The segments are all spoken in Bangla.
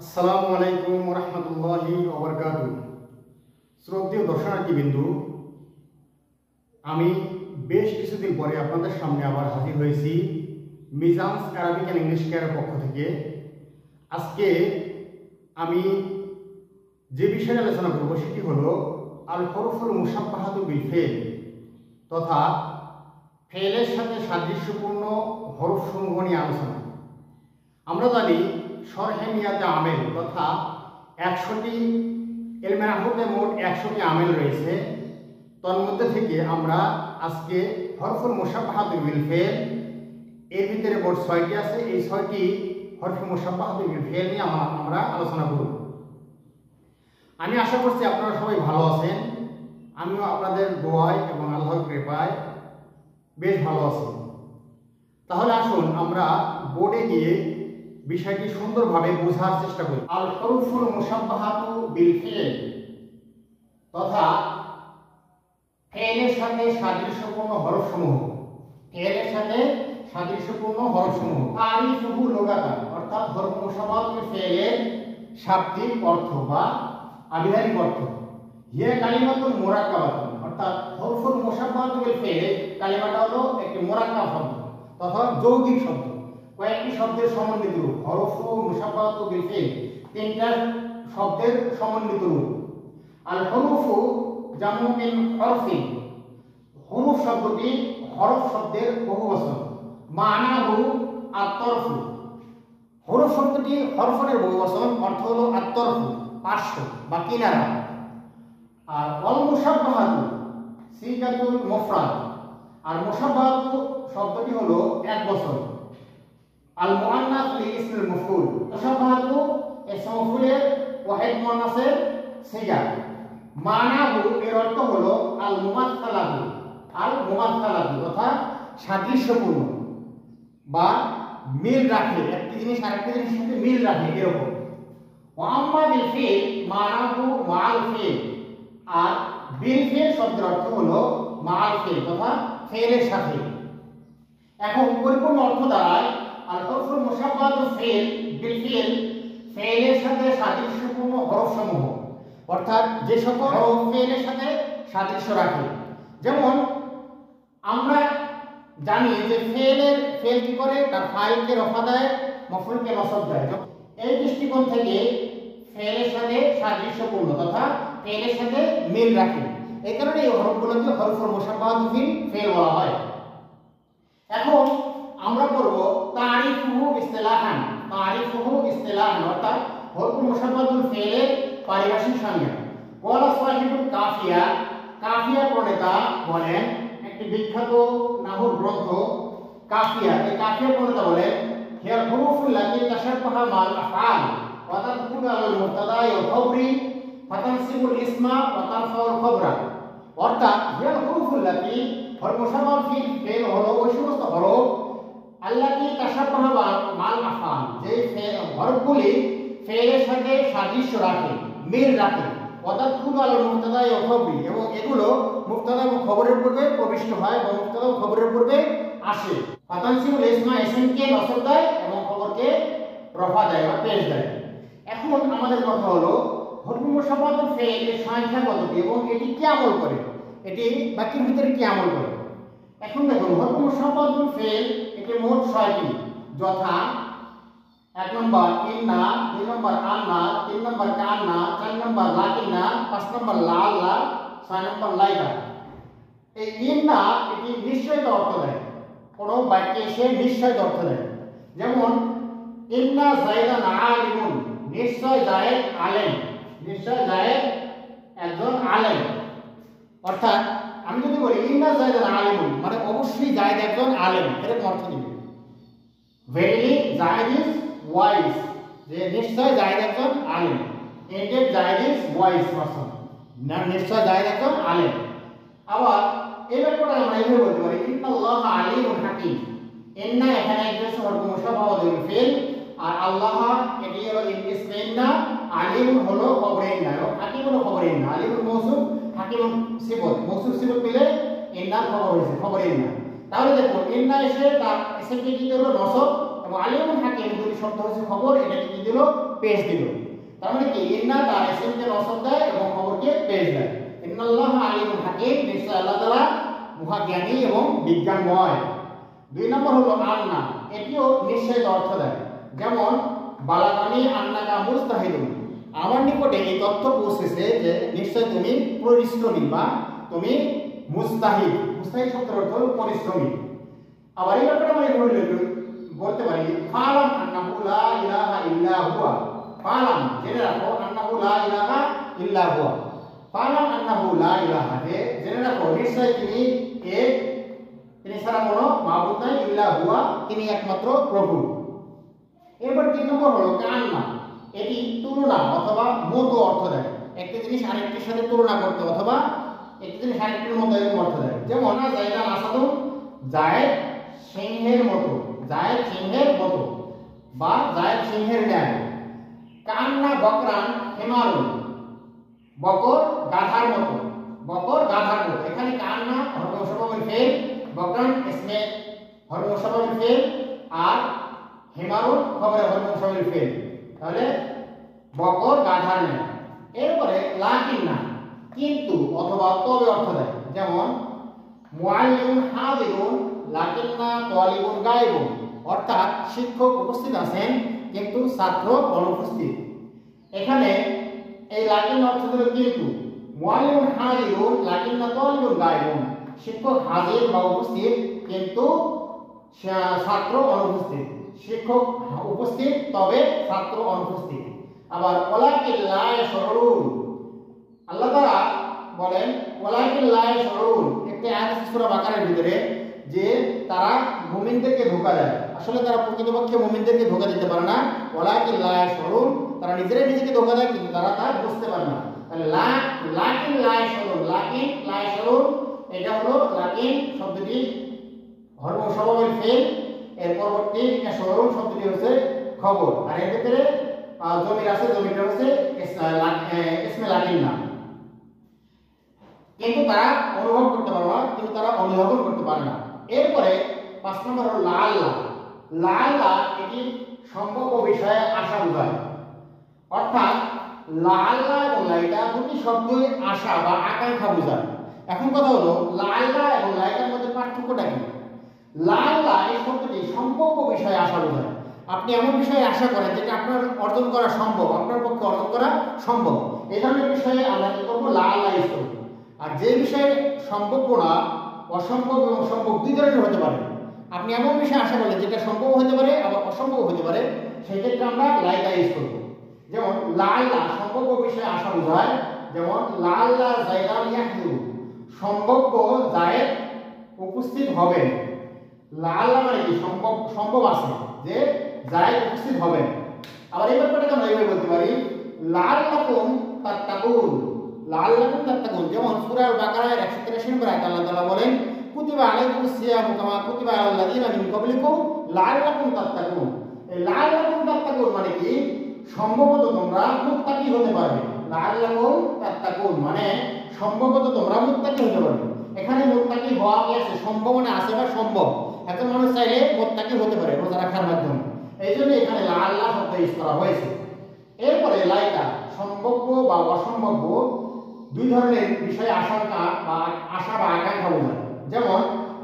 আসসালামু আলাইকুম রহমতুল্লাহি ওবরকাতুহু। শ্রদ্ধেয় দর্শনার্থীবৃন্দু, আমি বেশ কিছুদিন পরে আপনাদের সামনে আবার হাজির হয়েছি মিজান্স আরবিক অ্যান্ড ইংলিশ কেয়ারের পক্ষ থেকে। আজকে আমি যে বিষয়ে আলোচনা করব সেটি হলো আল হরফুল মুশাব্বাহাতু বিল ফেল, তথা ফেলের সাথে সাদৃশ্যপূর্ণ হরফসমূহ নিয়ে আলোচনা। আমরা জানি শরহে নিয়াতে আমেল তথা 100টি ইলমে নাহউতে মোট 100টি আমেল রয়েছে। তন্মধ্যে থেকে আমরা আজকে হরফুল মুশাব্বাহাতু বিল ফেল এর ভিতরে মোট 6টি আছে। এই 6টি হরফুল মুশাব্বাহাতু বিল ফেল নিয়ে আমরা আলোচনা করব। আমি আশা করছি আপনারা সবাই ভালো আছেন। আমিও আপনাদের দোয়ায় এবং আল্লাহর কৃপায় বেশ ভালো আছি। তাহলে আসুন আমরা বোর্ডে গিয়ে বিষয়টি সুন্দরভাবে বোঝার চেষ্টা করি। আল হরফুল মুশাব্বাহাতু বিল ফিল তথা ফেলের সাথে সাদৃশ্যপূর্ণ হরফসমূহ। ফেলের সাথে সাদৃশ্যপূর্ণ হরফসমূহ তারিফুহু লুগাতান, অর্থাৎ হরফ মুশাব্বাহাতুল ফিলের শাব্দিক অর্থ বা আবিধানিক অর্থ। হিয়া কালিমাতুন মুরাক্কাবাতুন, অর্থাৎ হরফুল মুশাব্বাহাতু বিল ফিল কালিমাটা হলো একটি মুরাক্কাব শব্দ তথা যৌগিক শব্দ। কয়েকটি শব্দের সমন্বিত রূপ। হরফু মুশাব্বাহাতু বিল ফিল তিনটা শব্দের সমন্বিত রূপ। আল হরফু জামু মিন হরফিন, হরফ শব্দটি হরফ শব্দের বহুবচন। মানাহু আত-তরফু, হরফ শব্দটি হরফের বহুবচন, অর্থ হলো আত-তরফু পার্শ্ব বা কিনারা। আর অল মুশাব্বাহাতু সিগাতুল মুফরাদ, আর মুশাব্বাহাতু শব্দটি হলো এক বচন। আল মুআন্নাস লি ইসমিল মাফউল, মুশাব্বাহাতু ইসম মাফউলের ওয়াহিদ মুআন্নাসের সিগা। মানাহু এর অর্থ হলো আল মুমাসসালাতু, আল মুমাসসালাতু তথা সাদৃশ্যপূর্ণ বা মিল রাখে, একটি জিনিস আরেকটি জিনিসের সাথে মিল রাখে এরকম। ওয়া আম্মা বিল ফিল মানাহু মাআল ফিল, আর বিল ফিল শব্দের অর্থ হলো মাআল ফিল তথা ফিলের সাথে। এখন পরিপূর্ণ অর্থ দাঁড়ায় আল হরফুল মুশাব্বাহাতু ফিল বিল ফিল, ফিলের সাথে সাদৃশ্যপূর্ণ হরফসমূহ, অর্থাৎ যে সকল হরফ ফিলের সাথে সাদৃশ্য রাখে। যেমন আমরা জানি যে ফেল কি করে, তার ফাইলকে রফা দেয়, মফউলকে নসব দেয়। এই দৃষ্টিকোণ থেকে ফেলের সাথে সাদৃশ্যপূর্ণ তথা ফেলের সাথে মিল রাখে। এই কারণে এই হরফগুলোকে হরফুল মুশাব্বাহাতু বিল ফিল বলা হয়। এখন আমরা পড়ব তারিফুহু ইসতিলাহান। তারিফুহু ইসতিলাহান অর্থাৎ হরফুল মুশাব্বাহাতুল ফিলের পারিভাষিক সংজ্ঞা। ওয়ালা সাহিবুল কাফিয়া, কাফিয়া প্রণেতা বলেন, একটি বিখ্যাত নাহুর গ্রন্থ কাফিয়া, এই কাফিয়া প্রণেতা বলেন হিয়াল হুরুফুল লাতী তাশাব্বাহা মাল আফআল ওয়া তাদখুলু আলাল মুবতাদা ওয়া খবরি ফাতানসিবুল ইসমা ওয়া তারফাউল খবরা। অর্থাৎ হিয়াল হুরুফুল লাতী হরফ মুশাব্বাহাতুল ফিল হলো ওই সমস্ত হরফ আল্লাতী তাশাব্বাহা মাল আফআল, যে হরফগুলি ফিলের সাথে সাদৃশ্য রাখে, মিল রাখে। ওয়া তাদখুলু আলাল মুবতাদা ওয়া খবরি, এবং এগুলো মুবতাদা এবং খবরের পূর্বে প্রবিষ্ট হয় বা মুবতাদা ও খবরের পূর্বে আসে। ফাতানসিবুল ইসমা, ইসমকে নসব দেয় এবং খবরকে রফা দেয় বা পেশ দেয়। এখন আমাদের কথা হলো হরফুল মুশাব্বাহাতুল ফিল এর সংখ্যা কতটি এবং এটি কি আমল করে, এটি বাকির ভিতরে কি আমল করে। এখন দেখুন হরফুল মুশাব্বাহাতুল ফিল এটি মোট 6টি, যথা 1 নম্বর ইন্না, 2 নম্বর আন্না, 3 নম্বর কান্না, 4 নম্বর লাকিনা, 5 নম্বর লাল্লা, 6 নম্বর লাইকা। এই ইন্না এটি নিশ্চয়তা অর্থ দেয়, কোন বাক্যে সে নিশ্চয়তা অর্থ দেয়। যেমন ইন্না যায়দান আলিমুন, নিশ্চয় যায়েদ আলেম, নিশ্চয় যায়েদ একজন আলেম। অর্থাৎ আমি যদি বলি ইন্না যায়দান আলিমুন মানে অবশ্যই যায়েদ একজন আলেম, এরকম অর্থ দিবে। ভেরিলি যায়েদ ইজ ওয়াইজ, যে নিশ্চয় যায়েদ একজন আলেম। ইনডেড যায়েদ ইজ ওয়াইজ পারসন, না নিশ্চয় যায়েদ একজন আলেম। আবার এই ব্যাপারটা আমরা এইভাবে বলতে পারি ইন্নাল্লাহ আলিমুন হাকিম। ইন্না এখানে একটা হরফ মুশাব্বাহাতুল ফিল, আর আল্লাহ এটি হলো ইসমে ইন্না, আলিমুন হলো খবরে ইন্না, হাকিম হলো খবরে ইন্না। আলিমুল মওসুফ, হাকিমুন সিফত, মওসুফ সিফত মিলে ইন্নার খবর হয়েছে, খবরে ইন্না। তাহলে দেখো ইন্না এসে তার ইসমকে কি হলো নসব এবং আলিমুন হাকিম দুটি শব্দ হচ্ছে খবর, এটাকে কি দিল? পেশ দিল। তার মানে কি ইন্না তার ইসমকে নসব দেয় এবং খবরকে পেশ দেয়। ইন্নাল্লাহ আলিমুন হাকিম, নিশ্চয় আল্লাহ তাআলা মহাজ্ঞানী এবং বিজ্ঞানময়। দুই নম্বর হলো আন্না, এটিও নিশ্চয়তা অর্থ দেয়। যেমন বালাগানি আন্নাকা মুস্তাহিদুন, আমার নিকটে এই তথ্য পৌঁছেছে যে নিশ্চয় তুমি পরিশ্রমী বা তুমি মুস্তাহিদ। মুস্তাহিদ শব্দের অর্থ হলো পরিশ্রমী। আবার এই ব্যাপারে আমরা বলতে পারি ফালাম আন্নাহু লা ইলাহা ইল্লা হুয়া, ফালাম জেনে রাখো, আন্নাহু লা ইলাহা ইল্লা হুয়া, ফালাম আন্নাহু লা ইলাহা জেনে রাখো নিশ্চয় তিনি এক, তিনি ছাড়া কোনো মাবুদ নাই, ইল্লা হুয়া তিনি একমাত্র প্রভু। এরপর 3 নম্বর হলো কান্না, এটি তুলনা অথবা মতো অর্থ দেয়। একটা জিনিস আরেকটির সাথে তুলনা করতে অথবা একটা জিনিস আরেকটির মতো এরকম অর্থ দেয়। যেমন জায়গা আসাদু, জায়েদ সিংহের মতো, জায়েদ সিংহের মতো বা জায়েদ সিংহের ন্যায়। কান্না বকরান হিমারুন, বকর গাধার মতো, বকর গাধার মতো। এখানে কান্না হরফ মুশাব্বাহুল ফিল, বকরান ইসমে হরফ মুশাব্বাহুল ফিল, আর হিমারুন খবরে হরফ মুশাব্বাহুল ফিল। তাহলে বকর গাধার ন্যায়। এরপরে লাকিন্না, কিন্তু অথবা তবে অর্থ দেয়। যেমন মুআল্লিমুন হাযিরুন লাকিন্না তালিবুন গায়বুন, অর্থাৎ শিক্ষক উপস্থিত আছেন কিন্তু ছাত্র অনুপস্থিত। এখানে এই লাকিন অর্থ হলো কিন্তু, মুআল্লিমুন হাযিরুন লাকিন্না তালিবুন গায়বুন, শিক্ষক হাজির বা উপস্থিত কিন্তু ছাত্র অনুপস্থিত, শিক্ষক উপস্থিত তবে ছাত্র অনুপস্থিত। আবার ওয়ালাকিন লা ইয়াশউরুন, আল্লাহ তাআলা বলেন ওয়ালাকিন লা ইয়াশউরুন, একটা আয়াত সূরা বাকারার ভিতরে, যে তারা মুমিনদেরকে ধোঁকা দেয়। আসলে তারা প্রকৃতপক্ষে মুমিনদেরকে ধোঁকা দিতে পারে না। ওয়ালাকিন লা ইয়াশউরুন, তারা নিজেরাই নিজেকে ধোঁকা দেয় কিন্তু তারা তা বুঝতে পারে না। তাহলে লাকিন লা ইয়াশউরুন, লাকিন লা ইয়াশউরুন, এটা হলো লাকিন শব্দটি হরফ মুশাব্বাহুল ফিল, এর পরবর্তী ইয়াশউরুন শব্দটি হচ্ছে খবর, আর এর ভিতরে জমির আছে, জমিটা হচ্ছে ইসমে লাকিন না। কিন্তু তারা অনুভব করতে পারে না, কিন্তু তারা অনুধাবন করতে পারে না। এরপরে 5 নম্বর হলো লাআল্লাহ। লাআল্লাহ এটি সম্ভাব্য বিষয়ে আশা বোঝায়। অর্থাৎ লাআল্লাহ এবং লাইকা দুটি শব্দই আশা বা আকাঙ্ক্ষা বোঝায়। এখন কথা হলো লাআল্লাহ এবং লাইকার মধ্যে পার্থক্যটা কি? লাআল্লাহ এই শব্দটি সম্ভাব্য বিষয়ে আশা বোঝায়। আপনি এমন বিষয়ে আশা করেন যেটা আপনার অর্জন করা সম্ভব, আপনার পক্ষে অর্জন করা সম্ভব, এই ধরনের বিষয়ে আমরা কি করবো? লাআল্লাহ ইউজ করব। আর যে বিষয়ে সম্ভব না, অসম্ভব এবং সম্ভব দুই ধরনের হতে পারে। আপনি এমন বিষয়ে আশা করলেন যেটা সম্ভব হতে পারে আবার অসম্ভব হতে পারে, সেই ক্ষেত্রে আমরা লাইকা ইউজ করব। যেমন লাআল্লাহ সম্ভাব্য বিষয়ে আশা বোঝায়। যেমন লাআল্লাহ যায়দান ইয়াহজুর, সম্ভাব্য জায়েদ উপস্থিত হবেন। লাআল্লাহ মানে কি সম্ভব আছে যে জায়েদ উপস্থিত হবেন। আবার এই ব্যাপারটাকে আমরা এইভাবে বলতে পারি লাআল্লাকুম তাত্তাকুন, লাআল্লাকুম তাত্তাকুন। যেমন সূরা আল-বাকারার 183 নম্বর আয়াতে আল্লাহ তাআলা বলেন কুতিবা আলাইকুমুস সিয়ামু কামা কুতিবা আলাল লাযিনা মিন ক্বাবলিকুম লাআল্লাকুম তাত্তাকুন। এই লাআল্লাকুম তাত্তাকুন মানে কি? সম্ভবত তোমরা মুত্তাকি হতে পারবে। লাআল্লাকুম তাত্তাকুন মানে সম্ভবত তোমরা মুত্তাকি হতে পারবে। এখানে মুত্তাকি হওয়া কি আছে? সম্ভাবনা আছে বা সম্ভব। একজন মানুষ চাইলে মুত্তাকি হতে পারে রোজা রাখার মাধ্যমে, এইজন্য এখানে লাআল্লাহ শব্দ ইউজ করা হয়েছে। এরপরে লাইকা সম্ভাব্য বা অসম্ভাব্য দুই ধরনের বিষয়ে আশঙ্কা বা আশা বা আকাঙ্ক্ষা বোঝায়। যেমন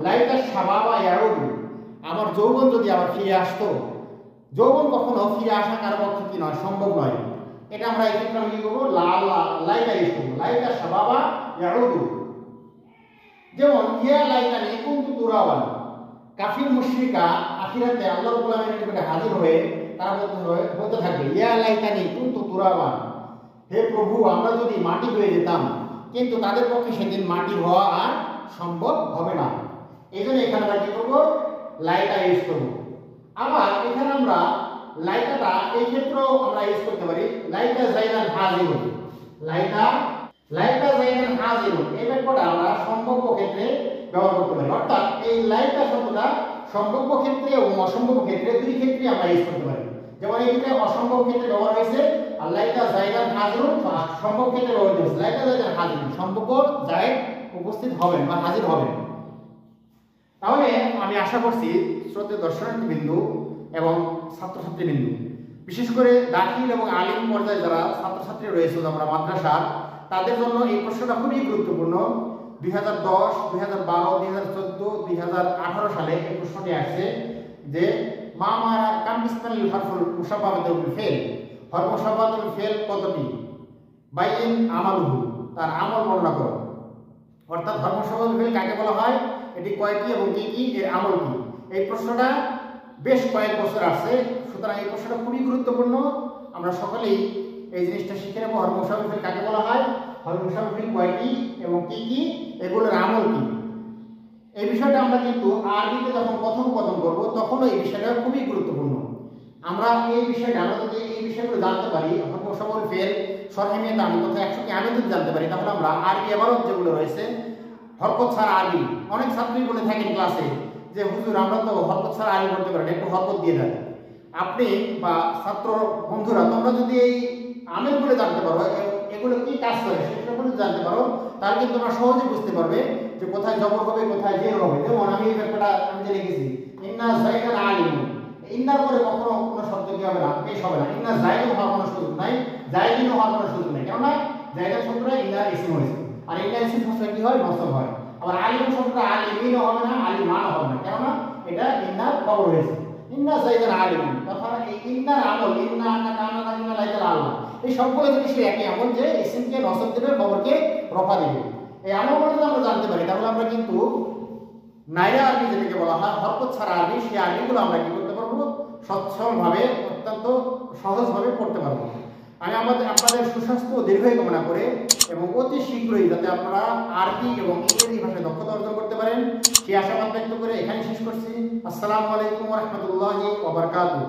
লাইকা শাবাবা ইয়াউদু, আমার যৌবন যদি আবার ফিরে আসতো। যৌবন কখনো ফিরে আসা কারো পক্ষে কি নয়, সম্ভব নয়। এটা আমরা এই ক্ষেত্রে কি করবো? লাইকা ইউজ করবো, লাইকা শাবাবা ইয়াউদু। যেমন ইয়া লাইকানি কুনতু তুরাবান, কাফির মুশরিকা আখিরাতে আল্লাহ রাব্বুল আলামিনের নিকটে হাজির হয়ে তারা বলতে থাকবে ইয়া লাইকানি কুনতু তুরাবান, হে প্রভু আমরা যদি মাটি হয়ে যেতাম। কিন্তু তাদের পক্ষে সেদিন মাটি হওয়া আর সম্ভব হবে না। এই জন্য এখানে আমরা কি করবো? লাইকা ইউজ করবো। আবার এখানে আমরা লাইকাটা এই ক্ষেত্রেও আমরা ইউজ করতে পারি লাইকা যায়দান হাজিরুন, লাইকা যায়দান হাজিরুন। এই ব্যাপারটা আমরা সম্ভাব্য ক্ষেত্রে ব্যবহার করতে পারি। অর্থাৎ এই লাইকা শব্দটা সম্ভাব্য ক্ষেত্রে এবং অসম্ভব ক্ষেত্রে দুই ক্ষেত্রে আমরা ইউজ করতে পারি। যেমন এই ক্ষেত্রে অসম্ভব ক্ষেত্রে ব্যবহার হয়েছে আর লাইকা যায়দান হাজিরুন, সম্ভব ক্ষেত্রে ব্যবহার হয়েছে লাইকা যায়দান হাজিরুন, সম্ভাব্য জায়েদ উপস্থিত হবেন বা হাজির হবেন। তাহলে আমি আশা করছি শ্রদ্ধেয় দর্শনার্থীবৃন্দ এবং ছাত্রছাত্রীবৃন্দু, বিশেষ করে দাখিল এবং আলিম পর্যায়ে যারা ছাত্রছাত্রী রয়েছে আমরা মাদ্রাসার, তাদের জন্য এই প্রশ্নটা খুবই গুরুত্বপূর্ণ। 2010, 2012, 2014, 2018 সালে এই প্রশ্নটি আসছে যে মা মারা কাম ইসমাইল হারফুল মুশাব্বাহাতুল ফেল, হরফ মুশাব্বাহাতুল ফেল কতটি? বাইন আমালুহু, তার আমল বর্ণনা করো। অর্থাৎ হরফ মুশাব্বাহাতুল ফেল কাকে বলা হয়, এটি কয়টি এবং কি কি, এর আমল কি? এই প্রশ্নটা বেশ কয়েক বছর আসছে, সুতরাং এই প্রশ্নটা খুবই গুরুত্বপূর্ণ। আমরা সকলেই এই জিনিসটা শিখে নেব। হরফ মুশাব্বাহাতুল ফেল কাকে বলা হয়, হরফ মুশাব্বাহাতুল ফেল কয়টি এবং কি কি, এগুলোর আমল কি? এই বিষয়টা আমরা কিন্তু আরবিতে যখন কথোপকথন করব তখনও এই বিষয়টা খুবই গুরুত্বপূর্ণ। আমরা এই যদি এই বিষয়গুলো জানতে পারি, হরফ মুশাব্বাহাতুল ফেল সরহেমিয়াত আমি তথা 100 টি আমি যদি জানতে পারি, তাহলে আমরা আরবি ইবারত যেগুলো রয়েছে হরকত ছাড়া আরবি, অনেক ছাত্রই বলে থাকেন ক্লাসে যে হুজুর আমরা তো হরকত ছাড়া আরবি পড়তে পারি না, একটু হরকত দিয়ে দেন। আপনি বা ছাত্র বন্ধুরা তোমরা যদি এই আমেলগুলো জানতে পারো, এগুলো কি কাজ করে সেগুলো জানতে পারো, তাহলে কিন্তু তোমরা সহজে বুঝতে পারবে যে কোথায় জবর হবে কোথায় জের হবে। যেমন আমি এই ব্যাপারটা আমি যে লিখেছি ইন্না যাইদান আলিম, ইন্নার পরে কখনো কোনো শব্দ কি হবে না, পেশ হবে না। ইন্না যাইদুন হওয়ার কোনো সুযোগ নাই, যাইদিনও হওয়ার কোনো সুযোগ নাই, কেননা যাইদান শব্দটা ইন্নার ইসম হয়েছে, আর ইন্নার ইসম শব্দ কি হয়, নসব হয়। আবার আলিম শব্দটা আলিমিনও হবে না, আলিমানও হবে না, কেননা এটা ইন্নার খবর হয়েছে। ইন্না যাইদান আলিম, তথা এই ইন্নার আমল, ইন্না আন্না কানা তাকিনা লাইকাল আল্লাহ, এই সবগুলো জিনিসের একই আমল যে ইসমকে নসব দেবে, খবরকে রফা দেবে। এই আমলগুলো যদি আমরা জানতে পারি তাহলে আমরা কিন্তু নাইরা আরবি যেটাকে বলা হয় হরকত ছাড়া আরবি, সেই আরবিগুলো আমরা কি করতে পারবো, সচ্ছলভাবে অত্যন্ত সহজভাবে পড়তে পারবো। আমি আপনাদের সুস্বাস্থ্য ও দীর্ঘায়ু কামনা করে এবং অতি শীঘ্রই যাতে আপনারা আরবি এবং ইংরেজি ভাষায় দক্ষতা অর্জন করতে পারেন সেই আশাবাদ ব্যক্ত করে এখানে শেষ করছি। আসসালামু আলাইকুম ওয়া রাহমাতুল্লাহি ওয়া বারাকাতুহু।